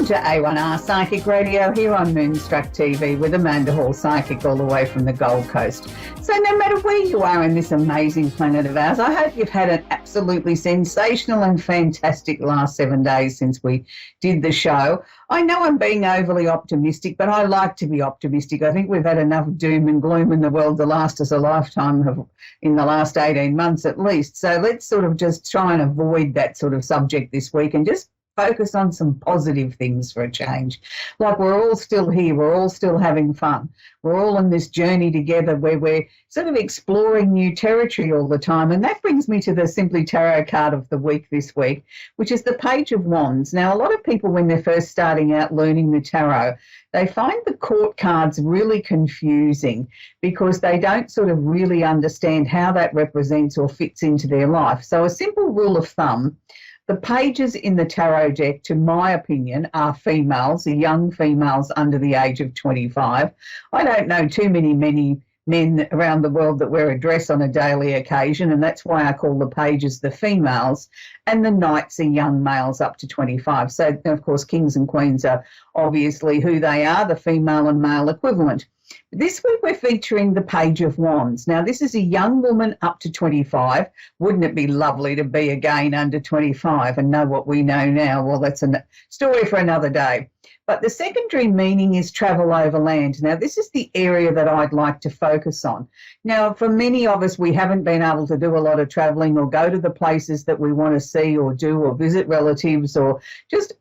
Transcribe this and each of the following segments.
to A1R Psychic Radio here on Moonstruck TV with Amanda Hall Psychic all the way from the Gold Coast. So no matter where you are in this amazing planet of ours, I hope you've had an absolutely sensational and fantastic last 7 days since we did the show. I know I'm being overly optimistic, but I like to be optimistic. I think we've had enough doom and gloom in the world to last us a lifetime in the last 18 months at least. So let's sort of just try and avoid that sort of subject this week and just focus on some positive things for a change. Like we're all still here, we're all still having fun. We're all on this journey together where we're sort of exploring new territory all the time. And that brings me to the Simply Tarot card of the week this week, which is the Page of Wands. Now, a lot of people, when they're first starting out learning the tarot, they find the court cards really confusing because they don't sort of really understand how that represents or fits into their life. So a simple rule of thumb: the pages in the tarot deck, to my opinion, are females, are young females under the age of 25. I don't know too many men around the world that wear a dress on a daily occasion, and that's why I call the pages the females, and the knights are young males up to 25. So, of course, kings and queens are obviously who they are, the female and male equivalent. This week we're featuring the Page of Wands. Now, this is a young woman up to 25. Wouldn't it be lovely to be again under 25 and know what we know now? Well, that's a story for another day. But the secondary meaning is travel overland. Now, this is the area that I'd like to focus on. Now, for many of us, we haven't been able to do a lot of travelling or go to the places that we want to see or do or visit relatives or just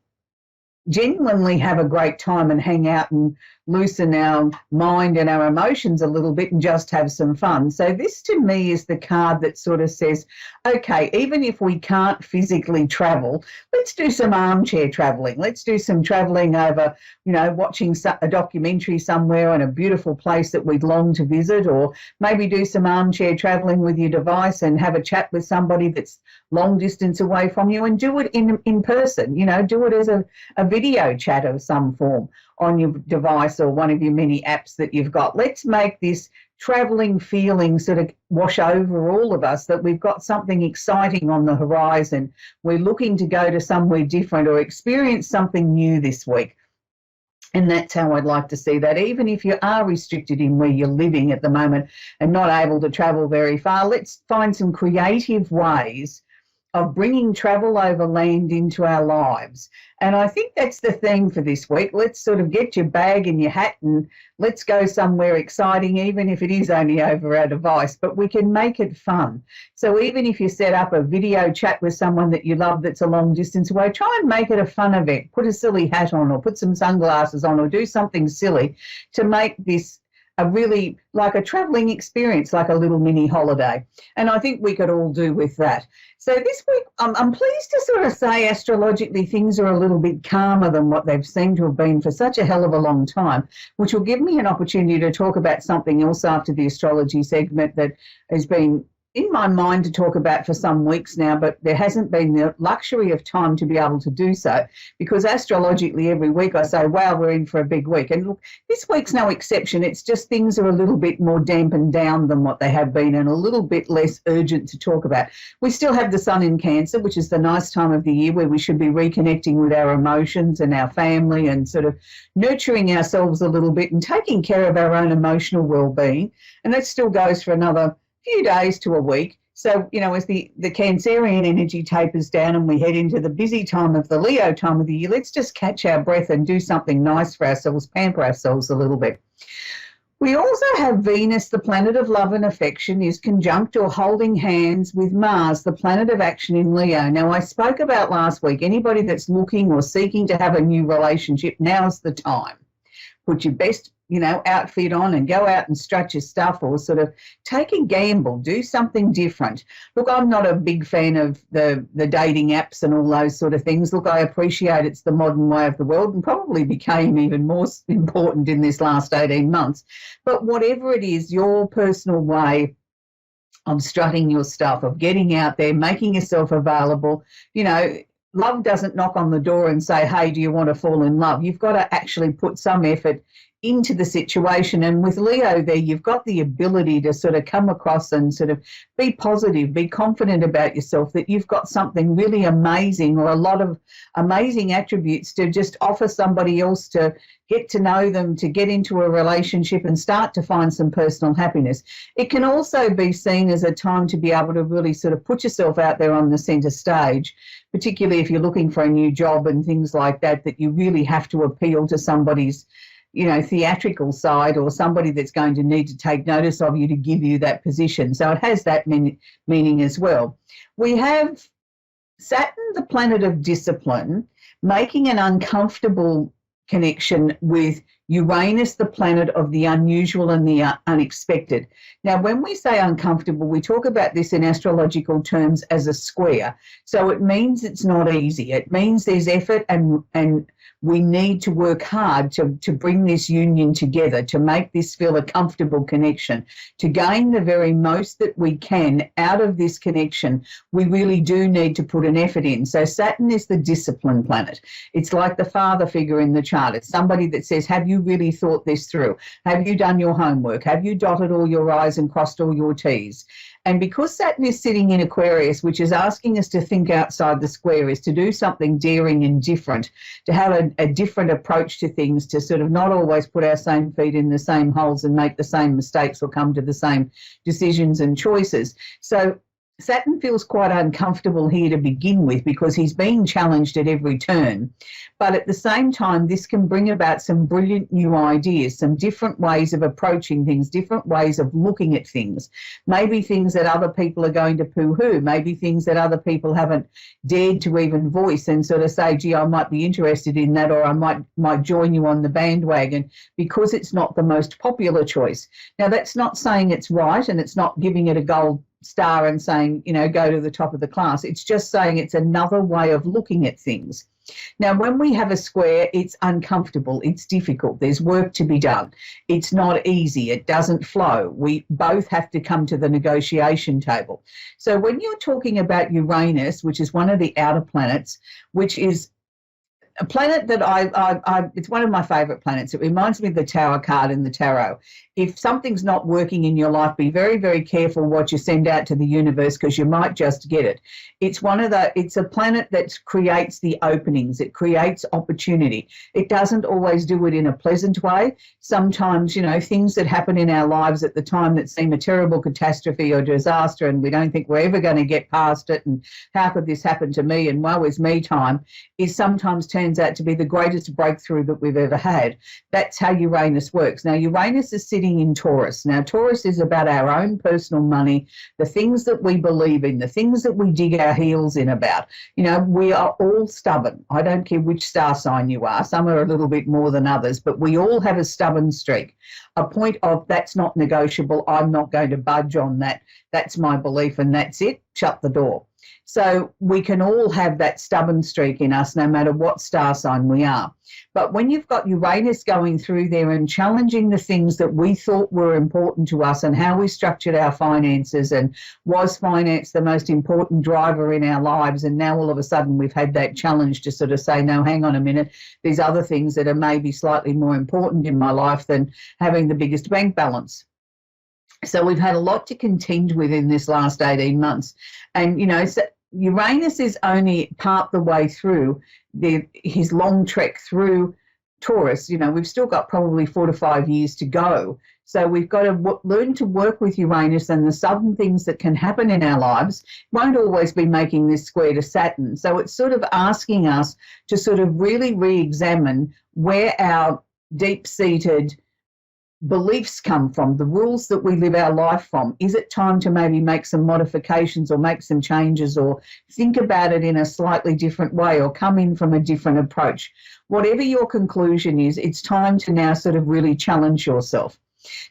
genuinely have a great time and hang out and loosen our mind and our emotions a little bit and just have some fun. So this to me is the card that sort of says, okay, even if we can't physically travel, let's do some armchair travelling. Let's do some travelling over, watching a documentary somewhere in a beautiful place that we'd long to visit, or maybe do some armchair travelling with your device and have a chat with somebody that's long distance away from you, and do it in person, do it as a video chat of some form on your device or one of your many apps that you've got. Let's make this travelling feeling sort of wash over all of us, that we've got something exciting on the horizon. We're looking to go to somewhere different or experience something new this week. And that's how I'd like to see that. Even if you are restricted in where you're living at the moment and not able to travel very far, let's find some creative ways of bringing travel overland into our lives. And I think that's the theme for this week. Let's sort of get your bag and your hat and let's go somewhere exciting, even if it is only over our device, but we can make it fun. So even if you set up a video chat with someone that you love that's a long distance away, try and make it a fun event. Put a silly hat on or put some sunglasses on or do something silly to make this a really like a travelling experience, like a little mini holiday. And I think we could all do with that. So this week, I'm pleased to sort of say astrologically things are a little bit calmer than what they've seemed to have been for such a hell of a long time, which will give me an opportunity to talk about something else after the astrology segment that has been in my mind to talk about for some weeks now, but there hasn't been the luxury of time to be able to do so, because astrologically every week I say, wow, we're in for a big week. And look, this week's no exception. It's just things are a little bit more dampened down than what they have been and a little bit less urgent to talk about. We still have the sun in Cancer, which is the nice time of the year where we should be reconnecting with our emotions and our family and sort of nurturing ourselves a little bit and taking care of our own emotional well-being. And that still goes for another few days to a week. So, as the Cancerian energy tapers down and we head into the busy time of the Leo time of the year, let's just catch our breath and do something nice for ourselves, pamper ourselves a little bit. We also have Venus, the planet of love and affection, is conjunct or holding hands with Mars, the planet of action in Leo. Now, I spoke about last week, anybody that's looking or seeking to have a new relationship, now's the time. Put your best outfit on and go out and strut your stuff, or sort of take a gamble, do something different. Look, I'm not a big fan of the dating apps and all those sort of things. Look, I appreciate it's the modern way of the world and probably became even more important in this last 18 months. But whatever it is, your personal way of strutting your stuff, of getting out there, making yourself available, love doesn't knock on the door and say, hey, do you want to fall in love? You've got to actually put some effort into the situation. And with Leo there, you've got the ability to sort of come across and sort of be positive, be confident about yourself, that you've got something really amazing or a lot of amazing attributes to just offer somebody else, to get to know them, to get into a relationship and start to find some personal happiness. It can also be seen as a time to be able to really sort of put yourself out there on the centre stage, particularly if you're looking for a new job and things like that, that you really have to appeal to somebody's, theatrical side, or somebody that's going to need to take notice of you to give you that position. So it has that meaning as well. We have Saturn, the planet of discipline, making an uncomfortable connection with Uranus, the planet of the unusual and the unexpected. Now, when we say uncomfortable, we talk about this in astrological terms as a square. So it means it's not easy. It means there's effort, and we need to work hard to bring this union together, to make this feel a comfortable connection, to gain the very most that we can out of this connection. We really do need to put an effort in. So Saturn is the discipline planet. It's like the father figure in the chart. It's somebody that says, have you really thought this through? Have you done your homework? Have you dotted all your I's and crossed all your T's? And because Saturn is sitting in Aquarius, which is asking us to think outside the square, is to do something daring and different, to have a different approach to things, to sort of not always put our same feet in the same holes and make the same mistakes or come to the same decisions and choices. So Saturn feels quite uncomfortable here to begin with, because he's being challenged at every turn. But at the same time, this can bring about some brilliant new ideas, some different ways of approaching things, different ways of looking at things, maybe things that other people are going to poo-hoo, maybe things that other people haven't dared to even voice and sort of say, gee, I might be interested in that, or I might join you on the bandwagon, because it's not the most popular choice. Now, that's not saying it's right, and it's not giving it a gold star and saying, go to the top of the class. It's just saying it's another way of looking at things. Now, when we have a square, it's uncomfortable, it's difficult, there's work to be done, it's not easy, it doesn't flow. We both have to come to the negotiation table. So when you're talking about Uranus, which is one of the outer planets, which is a planet that it's one of my favourite planets. It reminds me of the Tower card in the tarot. If something's not working in your life, be very, very careful what you send out to the universe, because you might just get it. It's a planet that creates the openings. It creates opportunity. It doesn't always do it in a pleasant way. Sometimes, things that happen in our lives at the time that seem a terrible catastrophe or disaster, and we don't think we're ever going to get past it, and how could this happen to me, and woe is me time, is sometimes turns out to be the greatest breakthrough that we've ever had. That's how Uranus works. Now, Uranus is sitting in Taurus. Now, Taurus is about our own personal money, the things that we believe in, the things that we dig our heels in about. We are all stubborn. I don't care which star sign you are. Some are a little bit more than others, but we all have a stubborn streak, a point of that's not negotiable. I'm not going to budge on that. That's my belief, and that's it. Shut the door. So we can all have that stubborn streak in us, no matter what star sign we are. But when you've got Uranus going through there and challenging the things that we thought were important to us, and how we structured our finances, and was finance the most important driver in our lives, and now all of a sudden we've had that challenge to sort of say, no, hang on a minute, there's other things that are maybe slightly more important in my life than having the biggest bank balance. So we've had a lot to contend with in this last 18 months. And, Uranus is only part the way through his long trek through Taurus. We've still got probably 4 to 5 years to go. So we've got to learn to work with Uranus, and the sudden things that can happen in our lives won't always be making this square to Saturn. So it's sort of asking us to sort of really re-examine where our deep-seated beliefs come from, the rules that we live our life from. Is it time to maybe make some modifications or make some changes, or think about it in a slightly different way, or come in from a different approach? Whatever your conclusion is, it's time to now sort of really challenge yourself.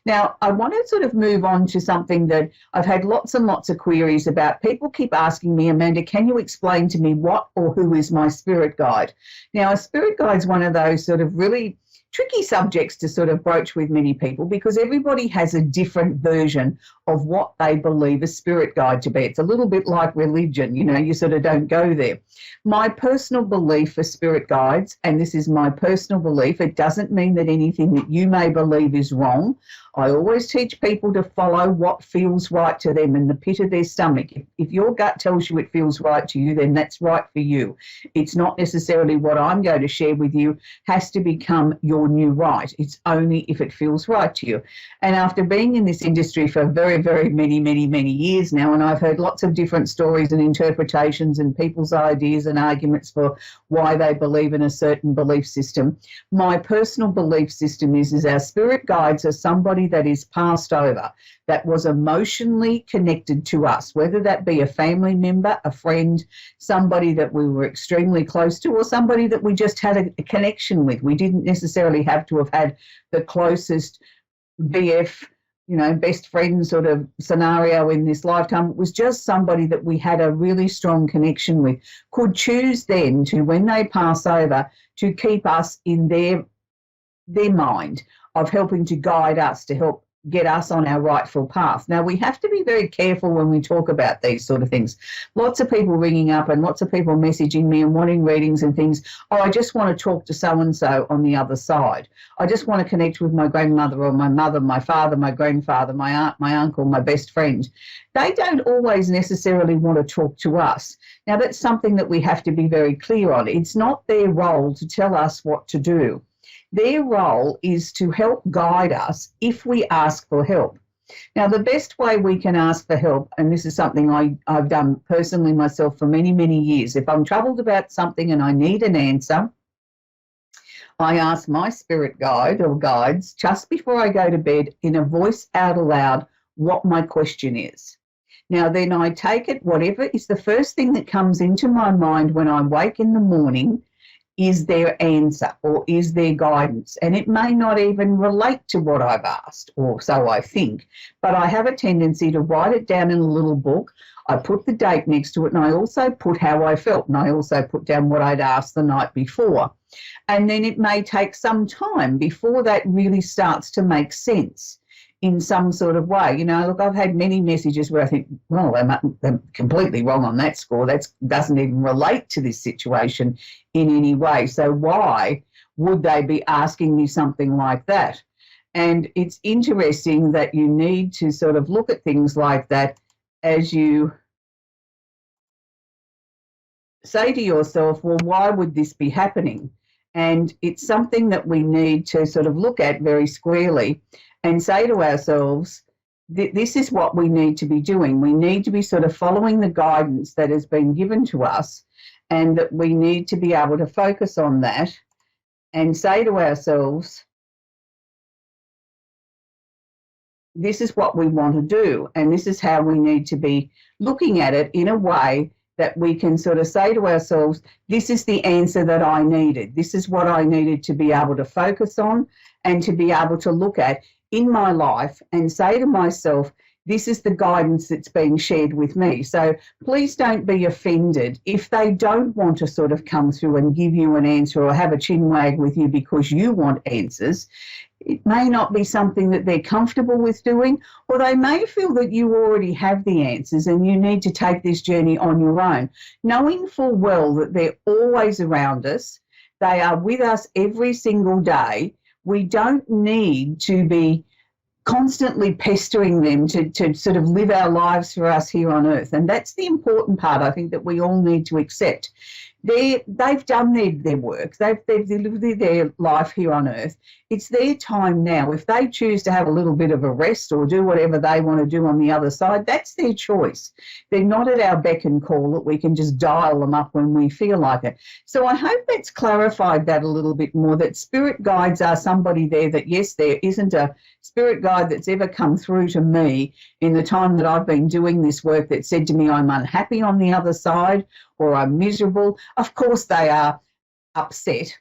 Now, I want to sort of move on to something that I've had lots and lots of queries about. People keep asking me, Amanda, can you explain to me what or who is my spirit guide? Now, a spirit guide is one of those sort of really tricky subjects to sort of broach with many people because everybody has a different version of what they believe a spirit guide to be. It's a little bit like religion, you know, you sort of don't go there. My personal belief for spirit guides, and this is my personal belief, it doesn't mean that anything that you may believe is wrong. I always teach people to follow what feels right to them in the pit of their stomach. If your gut tells you it feels right to you, then that's right for you. It's not necessarily what I'm going to share with you has to become your new right. It's only if it feels right to you. And after being in this industry for very, very many years now, and I've heard lots of different stories and interpretations and people's ideas and arguments for why they believe in a certain belief system, my personal belief system is our spirit guides are somebody that is passed over, that was emotionally connected to us, whether that be a family member, a friend, somebody that we were extremely close to, or somebody that we just had a connection with. We didn't necessarily have to have had the closest BF, you know, best friend sort of scenario in this lifetime. It was just somebody that we had a really strong connection with, could choose then to, when they pass over, to keep us in their mind of helping to guide us, to help get us on our rightful path. Now, we have to be very careful when we talk about these sort of things. Lots of people ringing up and lots of people messaging me and wanting readings and things. Oh, I just want to talk to so-and-so on the other side. I just want to connect with my grandmother or my mother, my father, my grandfather, my aunt, my uncle, my best friend. They don't always necessarily want to talk to us. Now, that's something that we have to be very clear on. It's not their role to tell us what to do. Their role is to help guide us if we ask for help. Now, the best way we can ask for help, and this is something I've done personally myself for many years, if I'm troubled about something and I need an answer, I ask my spirit guide or guides just before I go to bed in a voice out aloud what my question is. Now, then I take it, whatever is the first thing that comes into my mind when I wake in the morning, is their answer or is their guidance. And it may not even relate to what I've asked, or so I think, but I have a tendency to write it down in a little book. I put the date next to it, and I also put how I felt, and I also put down what I'd asked the night before. And then it may take some time before that really starts to make sense in some sort of way. You know, look, I've had many messages where I think, well, they're completely wrong on that score. That doesn't even relate to this situation in any way. So why would they be asking me something like that? And it's interesting that you need to sort of look at things like that as you say to yourself, well, why would this be happening? And it's something that we need to sort of look at very squarely and say to ourselves, this is what we need to be doing. We need to be sort of following the guidance that has been given to us, and that we need to be able to focus on that and say to ourselves, this is what we want to do, and this is how we need to be looking at it in a way that we can sort of say to ourselves, this is the answer that I needed. This is what I needed to be able to focus on and to be able to look at in my life and say to myself, this is the guidance that's being shared with me. So please don't be offended if they don't want to sort of come through and give you an answer or have a chin wag with you because you want answers. It may not be something that they're comfortable with doing, or they may feel that you already have the answers and you need to take this journey on your own, knowing full well that they're always around us. They are with us every single day. We don't need to be constantly pestering them to sort of live our lives for us here on earth. And that's the important part, I think, that we all need to accept. They've done their work. They've lived their life here on earth. It's their time now. If they choose to have a little bit of a rest or do whatever they want to do on the other side, that's their choice. They're not at our beck and call that we can just dial them up when we feel like it. So I hope that's clarified that a little bit more, that spirit guides are somebody there that, yes, there isn't a spirit guide that's ever come through to me in the time that I've been doing this work that said to me I'm unhappy on the other side or I'm miserable. Of course they are upset,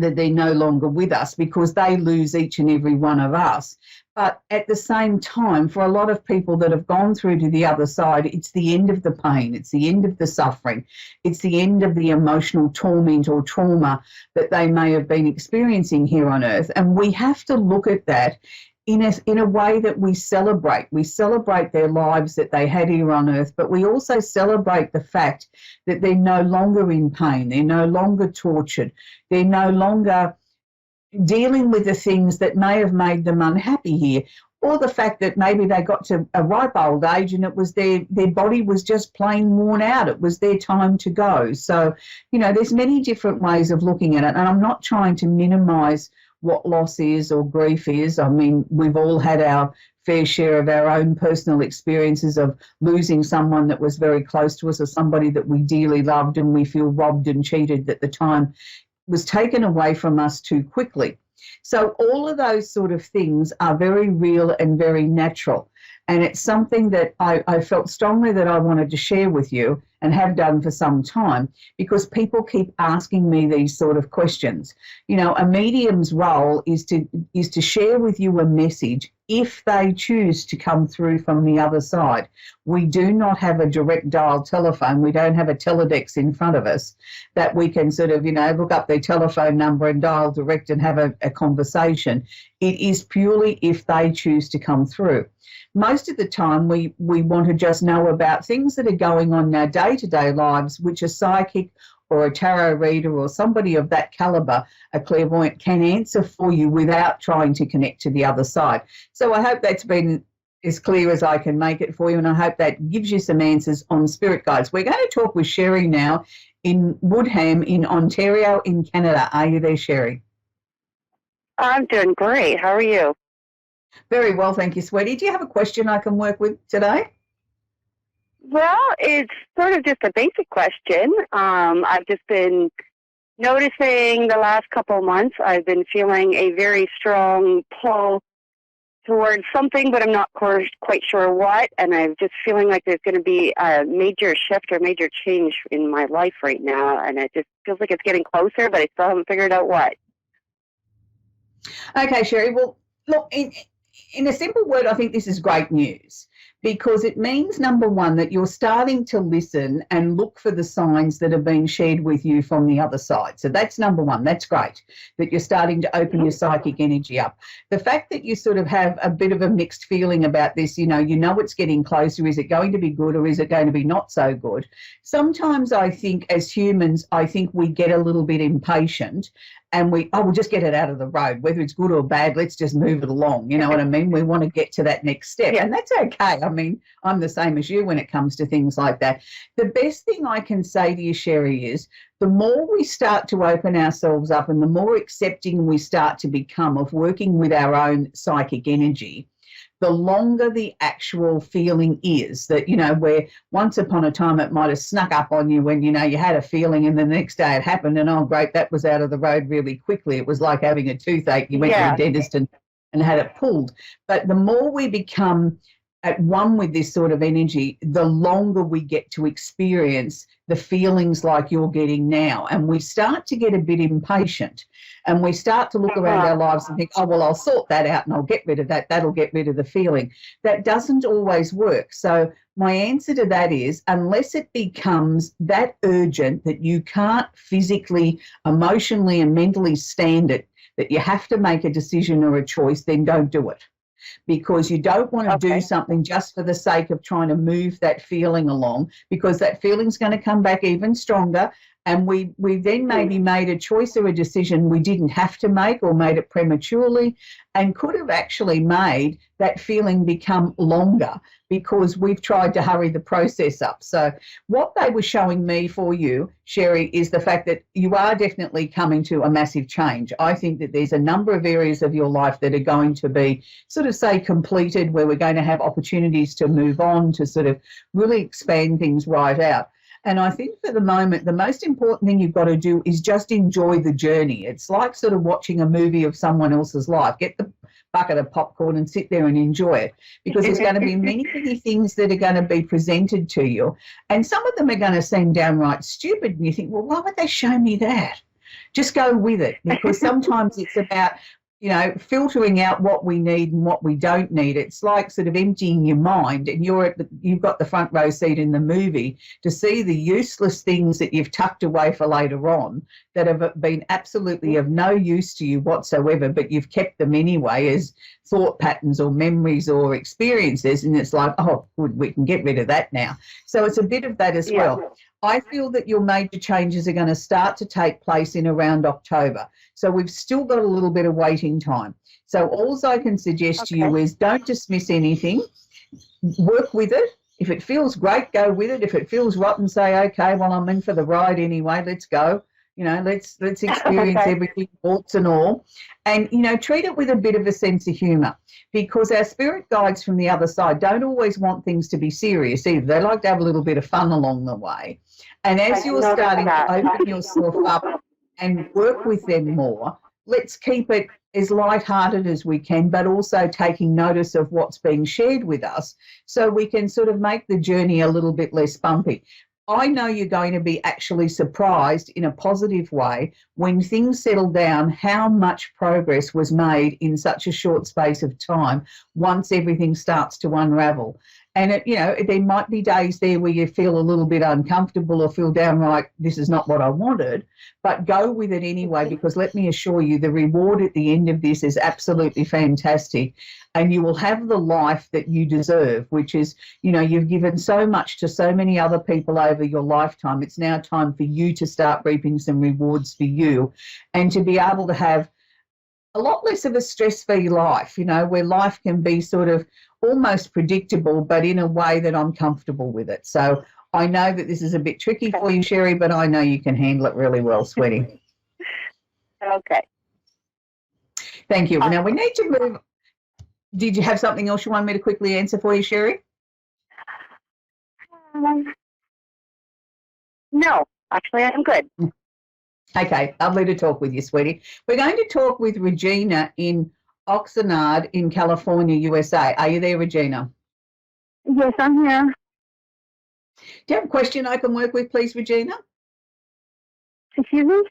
that they're no longer with us, because they lose each and every one of us. But at the same time, for a lot of people that have gone through to the other side, it's the end of the pain, it's the end of the suffering, it's the end of the emotional torment or trauma that they may have been experiencing here on earth. And we have to look at that in a way that we celebrate. We celebrate their lives that they had here on earth, but we also celebrate the fact that they're no longer in pain, they're no longer tortured, they're no longer dealing with the things that may have made them unhappy here, or the fact that maybe they got to a ripe old age and it was their body was just plain worn out. It was their time to go. So, there's many different ways of looking at it, and I'm not trying to minimise what loss is or grief is. I mean, we've all had our fair share of our own personal experiences of losing someone that was very close to us, or somebody that we dearly loved and we feel robbed and cheated at the time was taken away from us too quickly. So all of those sort of things are very real and very natural. And it's something that I felt strongly that I wanted to share with you, and have done for some time, because people keep asking me these sort of questions. A medium's role is to share with you a message if they choose to come through from the other side. We do not have a direct dial telephone. We don't have a teledex in front of us that we can sort of, look up their telephone number and dial direct and have a conversation. It is purely if they choose to come through. Most of the time we want to just know about things that are going on in our day-to-day lives, which a psychic or a tarot reader or somebody of that caliber, a clairvoyant, can answer for you without trying to connect to the other side. So I hope that's been as clear as I can make it for you, and I hope that gives you some answers on spirit guides. We're going to talk with Sherry now in Woodham in Ontario in Canada. Are you there, Sherry? I'm doing great. How are you? Very well, thank you, sweetie. Do you have a question I can work with today? Well, it's sort of just a basic question. I've just been noticing the last couple of months, I've been feeling a very strong pull towards something, but I'm not quite sure what, and I'm just feeling like there's going to be a major shift or major change in my life right now, and it just feels like it's getting closer, but I still haven't figured out what. Okay, Sherry, well, look, in a simple word, I think this is great news, because it means, number one, that you're starting to listen and look for the signs that are being shared with you from the other side. So that's number one. That's great, that you're starting to open your psychic energy up. The fact that you sort of have a bit of a mixed feeling about this, you know it's getting closer. Is it going to be good, or is it going to be not so good? Sometimes I think as humans, we get a little bit impatient, and we'll just get it out of the road, whether it's good or bad, let's just move it along. You know what I mean? We want to get to that next step, and that's okay. I mean, I'm the same as you when it comes to things like that. The best thing I can say to you, Sherry, is the more we start to open ourselves up and the more accepting we start to become of working with our own psychic energy, the longer the actual feeling is that, where once upon a time it might have snuck up on you when, you had a feeling and the next day it happened and, oh, great, that was out of the road really quickly. It was like having a toothache. You went to a dentist and had it pulled. But the more we become at one with this sort of energy, the longer we get to experience the feelings like you're getting now. And we start to get a bit impatient, and we start to look around our lives and think, oh, well, I'll sort that out and I'll get rid of that. That'll get rid of the feeling. That doesn't always work. So my answer to that is, unless it becomes that urgent that you can't physically, emotionally and mentally stand it, that you have to make a decision or a choice, then don't do it. Because you don't want to do something just for the sake of trying to move that feeling along, because that feeling's going to come back even stronger, and we then maybe made a choice or a decision we didn't have to make, or made it prematurely, and could have actually made that feeling become longer because we've tried to hurry the process up. So what they were showing me for you, Sherry, is the fact that you are definitely coming to a massive change. I think that there's a number of areas of your life that are going to be sort of, say, completed, where we're going to have opportunities to move on, to sort of really expand things right out. And I think for the moment, the most important thing you've got to do is just enjoy the journey. It's like sort of watching a movie of someone else's life. Get the bucket of popcorn and sit there and enjoy it, because there's going to be many, many things that are going to be presented to you. And some of them are going to seem downright stupid. And you think, well, why would they show me that? Just go with it, because sometimes it's about, filtering out what we need and what we don't need. It's like sort of emptying your mind, and you've got the front row seat in the movie to see the useless things that you've tucked away for later on that have been absolutely of no use to you whatsoever, but you've kept them anyway as thought patterns or memories or experiences, and it's like, oh, good, we can get rid of that now. So it's a bit of that as well. I feel that your major changes are going to start to take place in around October. So we've still got a little bit of waiting time. So all I can suggest to you is don't dismiss anything. Work with it. If it feels great, go with it. If it feels rotten, say, okay, well, I'm in for the ride anyway. Let's go. Let's experience everything, warts and all. And, treat it with a bit of a sense of humour, because our spirit guides from the other side don't always want things to be serious either. They like to have a little bit of fun along the way. And as you're starting to open yourself up and work with them more, let's keep it as lighthearted as we can, but also taking notice of what's being shared with us so we can sort of make the journey a little bit less bumpy. I know you're going to be actually surprised in a positive way when things settle down how much progress was made in such a short space of time once everything starts to unravel. And, there might be days there where you feel a little bit uncomfortable or feel downright, this is not what I wanted, but go with it anyway, because let me assure you, the reward at the end of this is absolutely fantastic. And you will have the life that you deserve, which is, you've given so much to so many other people over your lifetime. It's now time for you to start reaping some rewards for you and to be able to have a lot less of a stress-free life, where life can be sort of almost predictable, but in a way that I'm comfortable with it. So I know that this is a bit tricky for you, Sherry, but I know you can handle it really well, sweetie. Okay. Thank you. Now we need to move. Did you have something else you want me to quickly answer for you, Sherry? No, actually, I'm good. Okay, lovely to talk with you, sweetie. We're going to talk with Regina in Oxnard in California, USA. Are you there, Regina? Yes, I'm here. Do you have a question I can work with, please, Regina? Excuse me? Do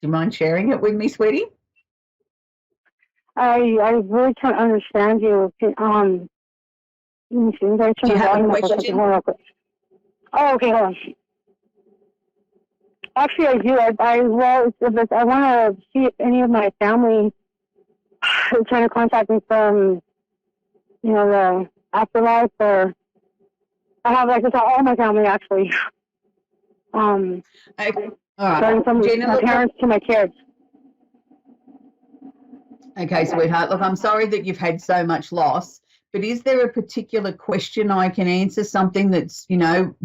you mind sharing it with me, sweetie? I really can't understand you. Let me see. Do you have a question? Oh, okay, hold on. Actually, I do. I want to see if any of my family is trying to contact me from, the afterlife, or I have access to all my family, actually. Okay. All right. Starting from Gina, my parents to my kids. Okay, sweetheart. Look, I'm sorry that you've had so much loss, but is there a particular question I can answer, something that's,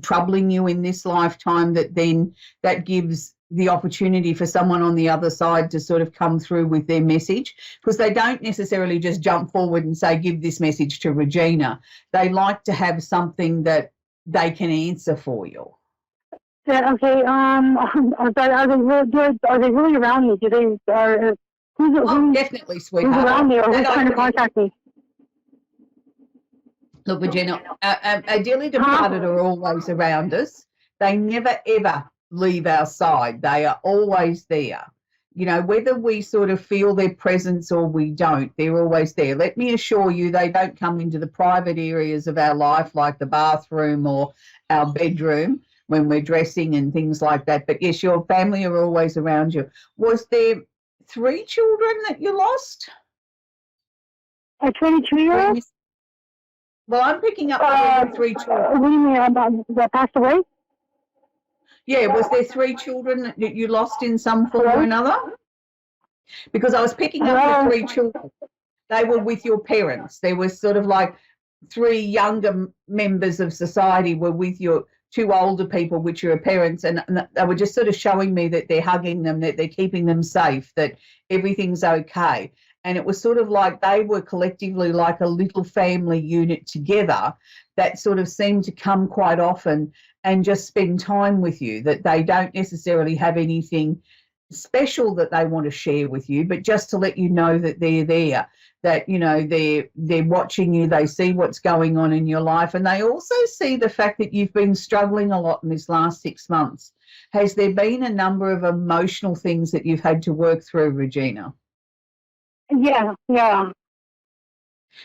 troubling you in this lifetime that gives the opportunity for someone on the other side to sort of come through with their message? Because they don't necessarily just jump forward and say, give this message to Regina. They like to have something that they can answer for you. Yeah, okay. Are they really good? Are they really around me? Who's definitely, sweetheart. Who's around me, or who's trying to contact me? Look, Regina, our dearly departed are always around us. They never, ever leave our side. They are always there. Whether we sort of feel their presence or we don't, they're always there. Let me assure you, they don't come into the private areas of our life, like the bathroom or our bedroom when we're dressing and things like that. But yes, your family are always around you. Was there 3 children that you lost? A 22-year-old? Well, I'm picking up 3 children. What do you mean, that passed away? Yeah, was there 3 children that you lost in some form or another? Because I was picking up the 3 children. They were with your parents. There was sort of like 3 younger members of society were with your 2 older people, which are your parents, and they were just sort of showing me that they're hugging them, that they're keeping them safe, that everything's okay. And it was sort of like they were collectively like a little family unit together that sort of seemed to come quite often and just spend time with you, that they don't necessarily have anything special that they want to share with you, but just to let you know that they're there, that, you know, they're watching you, they see what's going on in your life, and they also see the fact that you've been struggling a lot in this last 6 months. Has there been a number of emotional things that you've had to work through, Regina? Yeah.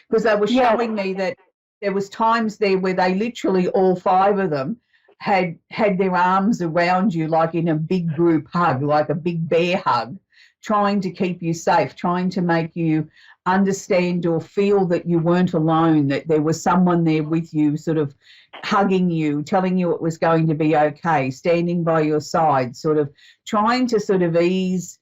Because they were showing me that there was times there where they literally, all 5 of them, had their arms around you like in a big group hug, like a big bear hug, trying to keep you safe, trying to make you understand or feel that you weren't alone, that there was someone there with you, sort of hugging you, telling you it was going to be okay, standing by your side, sort of trying to sort of ease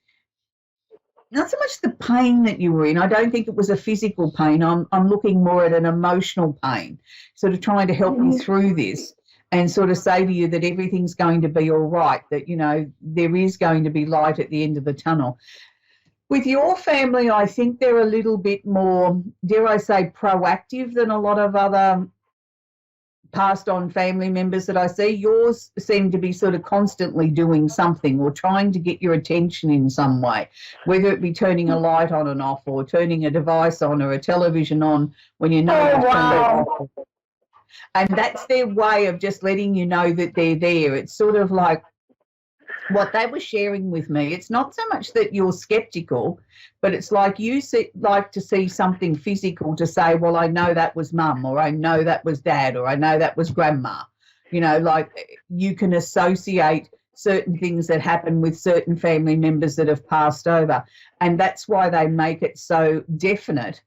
not so much the pain that you were in. I don't think it was a physical pain. I'm looking more at an emotional pain, sort of trying to help you through this and sort of say to you that everything's going to be all right, that, you know, there is going to be light at the end of the tunnel. With your family, I think they're a little bit more, dare I say, proactive than a lot of other passed on family members that I see. Yours seem to be sort of constantly doing something or trying to get your attention in some way, whether it be turning a light on and off or turning a device on or a television on when you know you've turned it off. And that's their way of just letting you know that they're there. It's sort of like what they were sharing with me. It's not so much that you're skeptical, but it's like you like to see something physical to say, well, I know that was mum, or I know that was dad, or I know that was grandma. You know, like you can associate certain things that happen with certain family members that have passed over. And that's why they make it so definite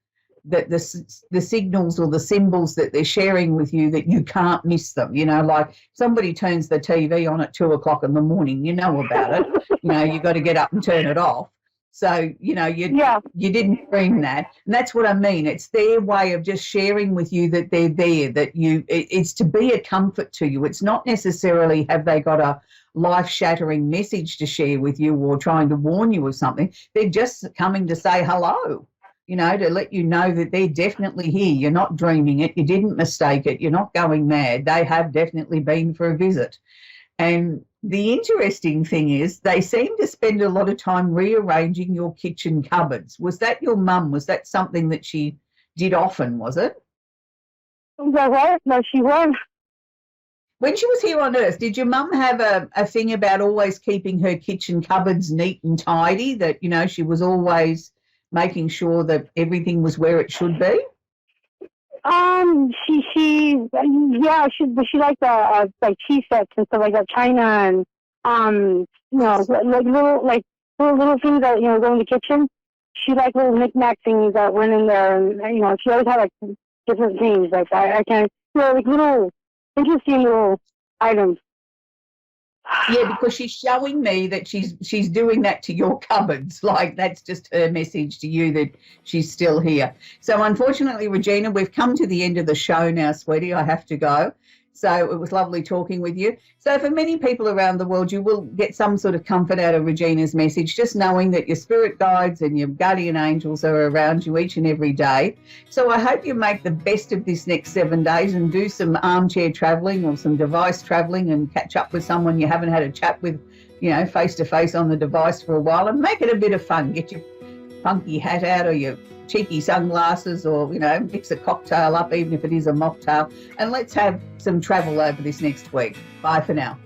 that the signals or the symbols that they're sharing with you, that you can't miss them. You know, like somebody turns the TV on at 2 o'clock in the morning, you know about it. You know, you got to get up and turn it off. So, you know, you didn't dream that. And that's what I mean. It's their way of just sharing with you that they're there, that it's to be a comfort to you. It's not necessarily have they got a life-shattering message to share with you or trying to warn you of something. They're just coming to say hello. You know, to let you know that they're definitely here. You're not dreaming it. You didn't mistake it. You're not going mad. They have definitely been for a visit. And the interesting thing is they seem to spend a lot of time rearranging your kitchen cupboards. Was that your mum? Was that something that she did often, was it? No, she was. When she was here on Earth, did your mum have a thing about always keeping her kitchen cupboards neat and tidy, that, you know, she was always making sure that everything was where it should be? She liked like tea sets and stuff like that, china, and you know, like little things that, you know, go in the kitchen. She liked little knick-knack things that went in there, and, you know, she always had like different things. Like I can't, you know, like little interesting little items. Yeah, because she's showing me that she's doing that to your cupboards. Like, that's just her message to you that she's still here. So unfortunately, Regina, we've come to the end of the show now, sweetie. I have to go. So it was lovely talking with you. So for many people around the world, you will get some sort of comfort out of Regina's message, just knowing that your spirit guides and your guardian angels are around you each and every day. So I hope you make the best of this next 7 days and do some armchair travelling or some device travelling and catch up with someone you haven't had a chat with, you know, face-to-face on the device for a while, and make it a bit of fun. Get your funky hat out or your cheeky sunglasses, or, you know, mix a cocktail up, even if it is a mocktail, and let's have some travel over this next week. Bye for now.